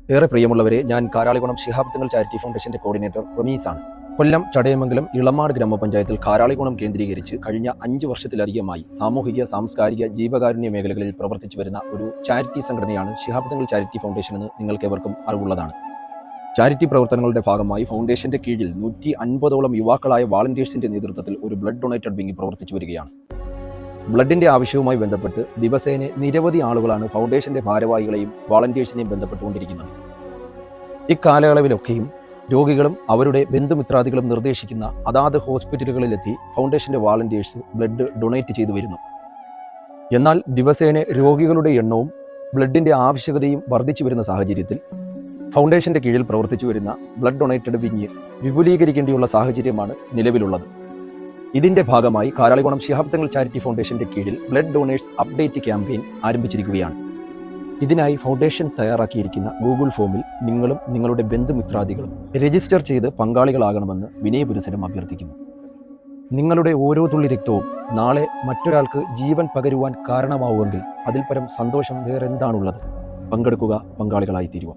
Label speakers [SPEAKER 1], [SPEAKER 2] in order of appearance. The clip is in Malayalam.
[SPEAKER 1] ഏറെ പ്രിയമുള്ളവരെ, ഞാൻ കാരാളികുളം ശിഹാബ് തങ്ങൾ ചാരിറ്റി ഫൗണ്ടേഷന്റെ കോർഡിനേറ്റർ റമീസാണ്. കൊല്ലം ചടയമംഗലം ഇളമാട് ഗ്രാമപഞ്ചായത്തിൽ കാരാളികുളം കേന്ദ്രീകരിച്ച് കഴിഞ്ഞ 5 വർഷത്തിലധികമായി സാമൂഹിക, സാംസ്കാരിക, ജീവകാരുണ്യ മേഖലകളിൽ പ്രവർത്തിച്ചു വരുന്ന ഒരു ചാരിറ്റി സംഘടനയാണ് ശിഹാബ് തങ്ങൾ ചാരിറ്റി ഫൗണ്ടേഷൻ എന്ന് നിങ്ങൾക്കേവർക്കും അറിവുള്ളതാണ്. ചാരിറ്റി പ്രവർത്തനങ്ങളുടെ ഭാഗമായി ഫൗണ്ടേഷന്റെ കീഴിൽ 150ഓളം യുവാക്കളായ വാളണ്ടിയേഴ്സിന്റെ നേതൃത്വത്തിൽ ഒരു ബ്ലഡ് ഡൊണേറ്റഡ് വിംഗ് പ്രവർത്തിച്ചു വരികയാണ്. ബ്ലഡിന്റെ ആവശ്യവുമായി ബന്ധപ്പെട്ട് ദിവസേന നിരവധി ആളുകളാണ് ഫൗണ്ടേഷന്റെ ഭാരവാഹികളെയും വാളണ്ടിയേഴ്സിനെയും ബന്ധപ്പെട്ടുകൊണ്ടിരിക്കുന്നത്. ഇക്കാലയളവിലൊക്കെയും രോഗികളും അവരുടെ ബന്ധുമിത്രാദികളും നിർദ്ദേശിക്കുന്ന അതാത് ഹോസ്പിറ്റലുകളിലെത്തി ഫൗണ്ടേഷന്റെ വാളണ്ടിയേഴ്സ് ബ്ലഡ് ഡൊണേറ്റ് ചെയ്തു വരുന്നു. എന്നാൽ ദിവസേന രോഗികളുടെ എണ്ണവും ബ്ലഡിന്റെ ആവശ്യകതയും വർദ്ധിച്ചു വരുന്ന സാഹചര്യത്തിൽ ഫൗണ്ടേഷന്റെ കീഴിൽ പ്രവർത്തിച്ചു വരുന്ന ബ്ലഡ് ഡൊണേറ്റഡ് വിങ് വിപുലീകരിക്കേണ്ടിയുള്ള സാഹചര്യമാണ് നിലവിലുള്ളത്. ഇതിന്റെ ഭാഗമായി കാരാളികുളം ശിഹാബ് തങ്ങൾ ചാരിറ്റി ഫൗണ്ടേഷന്റെ കീഴിൽ ബ്ലഡ് ഡൊണേഴ്സ് അപ്ഡേറ്റ് ക്യാമ്പയിൻ ആരംഭിച്ചിരിക്കുകയാണ്. ഇതിനായി ഫൗണ്ടേഷൻ തയ്യാറാക്കിയിരിക്കുന്ന ഗൂഗിൾ ഫോമിൽ നിങ്ങളും നിങ്ങളുടെ ബന്ധുമിത്രാദികളും രജിസ്റ്റർ ചെയ്ത് പങ്കാളികളാകണമെന്ന് വിനയപുരസരം അഭ്യർത്ഥിക്കുന്നു. നിങ്ങളുടെ ഓരോ തുള്ളി രക്തവും നാളെ മറ്റൊരാൾക്ക് ജീവൻ പകരുവാൻ കാരണമാവുമെങ്കിൽ അതിൽ പരം സന്തോഷം വേറെന്താണുള്ളത്? പങ്കെടുക്കുക, പങ്കാളികളായി തീരുക.